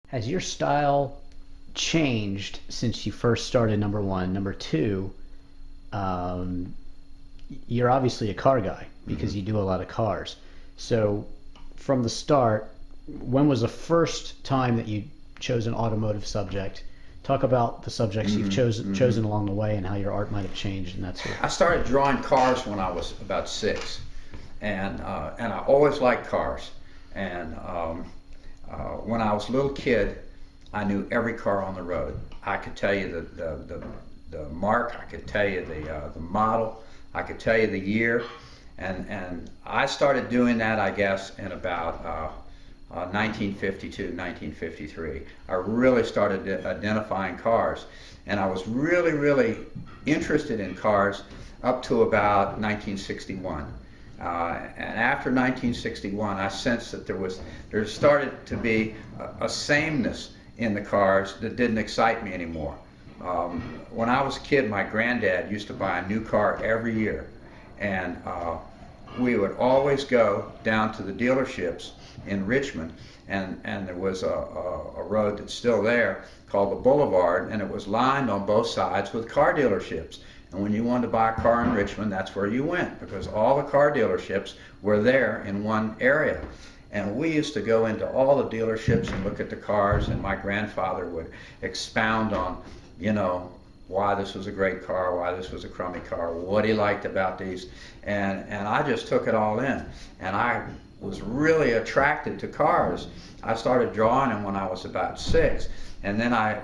Has your style changed since you first started, number one? Number two, um, you're obviously a car guy because you do a lot of cars. So from the start, when was the first time that you chose an automotive subject? Talk about the subjects you've chosen along the way and how your art might have changed and that sort of I started drawing cars when I was about 6, and I always liked cars. And when I was a little kid, I knew every car on the road. I could tell you the mark. I could tell you the model. I could tell you the year. And I started doing that, I guess, in about 1952, 1953. I really started identifying cars, and I was really interested in cars up to about 1961. And after 1961, I sensed that there started to be a sameness in the cars that didn't excite me anymore. When I was a kid, my granddad used to buy a new car every year, and we would always go down to the dealerships in Richmond, and there was a road that's still there called the Boulevard, and it was lined on both sides with car dealerships. And when you wanted to buy a car in Richmond, that's where you went, because all the car dealerships were there in one area. And we used to go into all the dealerships and look at the cars, and my grandfather would expound on, why this was a great car, why this was a crummy car, what he liked about these. And I just took it all in. And I was really attracted to cars. I started drawing them when I was about 6. And then I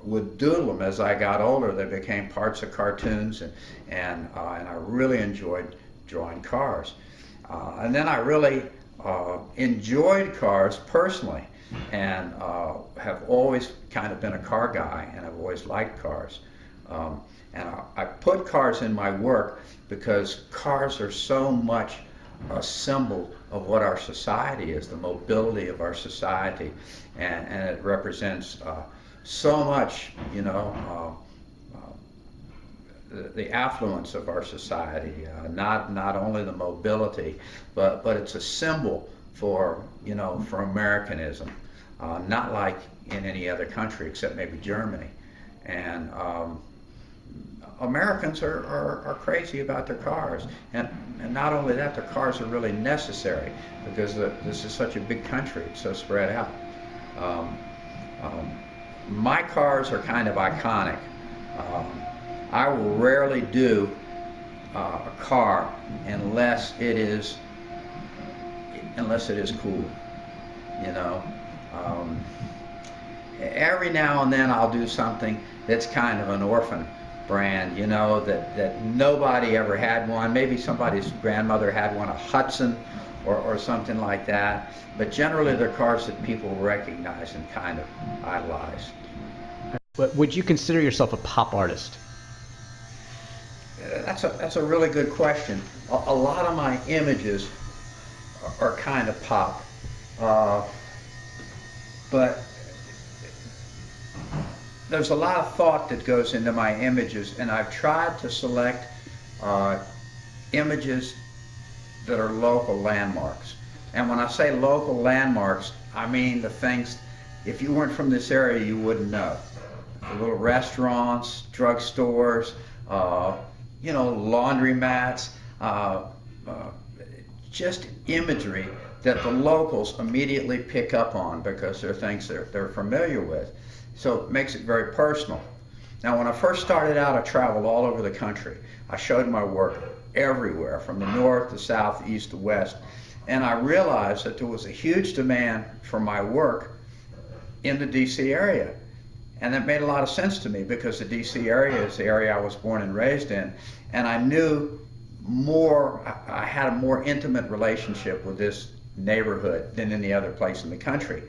would doodle them as I got older. They became parts of cartoons, and I really enjoyed drawing cars. And then I really enjoyed cars personally, and have always kind of been a car guy, and I've always liked cars. And I put cars in my work because cars are so much a symbol of what our society is, the mobility of our society, and it represents so much, the affluence of our society, not only the mobility, but it's a symbol for Americanism, not like in any other country except maybe Germany. And Americans are crazy about their cars, and not only that, their cars are really necessary because this is such a big country, it's so spread out. My cars are kind of iconic. I will rarely do a car unless it is cool. Every now and then I'll do something that's kind of an orphan brand, that nobody ever had one. Maybe somebody's grandmother had one, a Hudson or something like that. But generally they're cars that people recognize and kind of idolize. But would you consider yourself a pop artist? That's a really good question. A lot of my images are kind of pop, but there's a lot of thought that goes into my images, and I've tried to select images that are local landmarks. And when I say local landmarks, I mean the things, if you weren't from this area, you wouldn't know. The little restaurants, drugstores, laundromats, just imagery that the locals immediately pick up on because they're things they're familiar with. So it makes it very personal. Now, when I first started out, I traveled all over the country. I showed my work everywhere, from the north, the south, the east, the west. And I realized that there was a huge demand for my work in the DC area. And that made a lot of sense to me because the DC area is the area I was born and raised in. And I knew I had a more intimate relationship with this neighborhood than any other place in the country.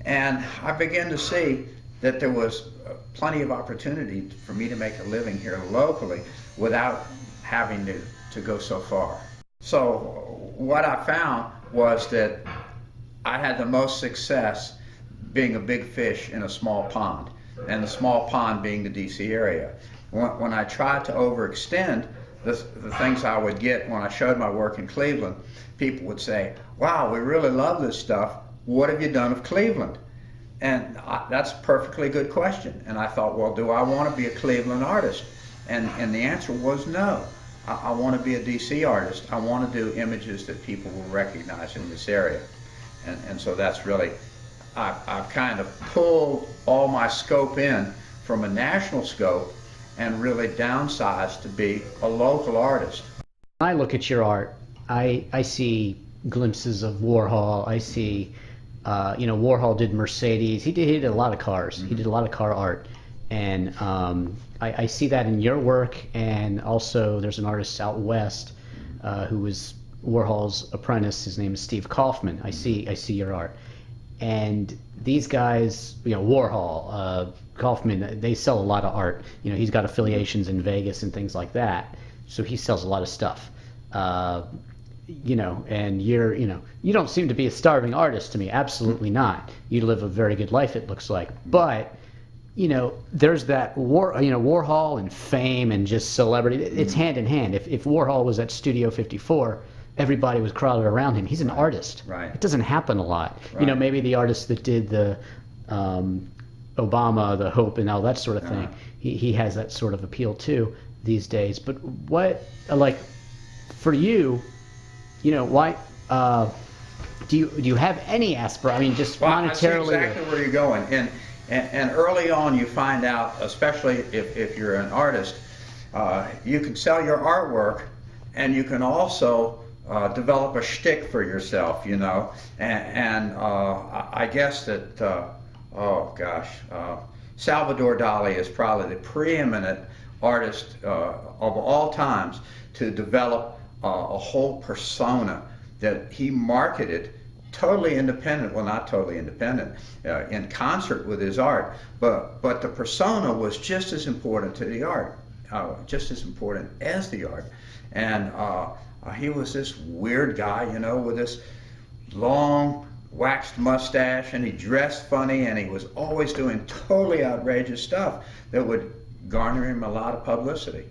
And I began to see that there was plenty of opportunity for me to make a living here locally without having to go so far. So what I found was that I had the most success being a big fish in a small pond, and the small pond being the DC area. When I tried to overextend, the things I would get when I showed my work in Cleveland, people would say, "Wow, we really love this stuff. What have you done of Cleveland?" That's a perfectly good question. And I thought, well, do I want to be a Cleveland artist? And the answer was no. I want to be a DC artist. I want to do images that people will recognize in this area. And so that's really, I've kind of pulled all my scope in from a national scope and really downsized to be a local artist. When I look at your art, I see glimpses of Warhol. I see, Warhol did Mercedes. He did a lot of cars. He did a lot of car art. And I see that in your work. And also there's an artist out west who was Warhol's apprentice. His name is Steve Kaufman. I see your art. And these guys, Warhol, Kaufman, they sell a lot of art. He's got affiliations in Vegas and things like that. So he sells a lot of stuff. And you don't seem to be a starving artist to me. Absolutely not. You live a very good life, it looks like. But, there's that Warhol and fame and just celebrity. It's hand in hand. If Warhol was at Studio 54, everybody was crowded around him. He's an artist. Right. It doesn't happen a lot. Right. Maybe the artist that did the Obama, the Hope, and all that sort of thing. He has that sort of appeal too these days. But what, for you, why do you have any aspiration? I mean, just monetarily. I see exactly where you're going. And early on, you find out, especially if you're an artist, you can sell your artwork, and you can also develop a shtick for yourself, And I guess that, Salvador Dali is probably the preeminent artist of all times to develop a whole persona that he marketed totally independent, well, not totally independent, in concert with his art, but the persona was just as important to the art, just as important as the art. And he was this weird guy, with this long waxed mustache, and he dressed funny, and he was always doing totally outrageous stuff that would garner him a lot of publicity.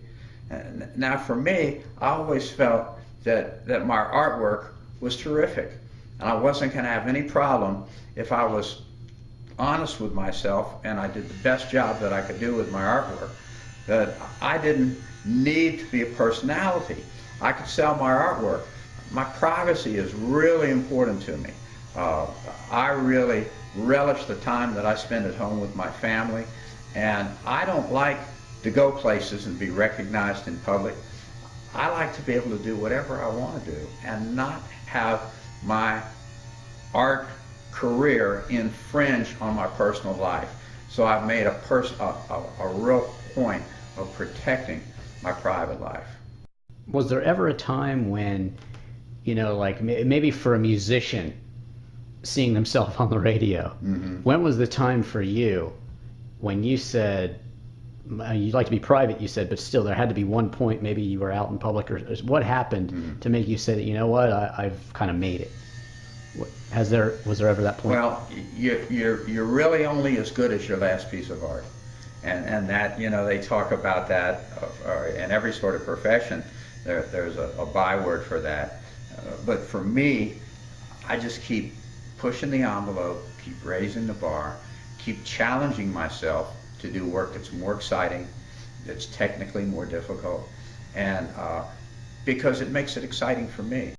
And now for me, I always felt that my artwork was terrific, and I wasn't going to have any problem if I was honest with myself and I did the best job that I could do with my artwork, that I didn't need to be a personality. I could sell my artwork. My privacy is really important to me. I really relish the time that I spend at home with my family, and I don't like to go places and be recognized in public. I like to be able to do whatever I want to do and not have my art career infringe on my personal life. So I've made a real point of protecting my private life. Was there ever a time when, maybe for a musician seeing themselves on the radio, when was the time for you when you said, you'd like to be private, you said, but still there had to be one point, maybe you were out in public, or what happened to make you say that, I've kind of made it? Was there ever that point? Well, you're really only as good as your last piece of art. And that, they talk about that in every sort of profession. There's a byword for that. But for me, I just keep pushing the envelope, keep raising the bar, keep challenging myself to do work that's more exciting, that's technically more difficult, and because it makes it exciting for me.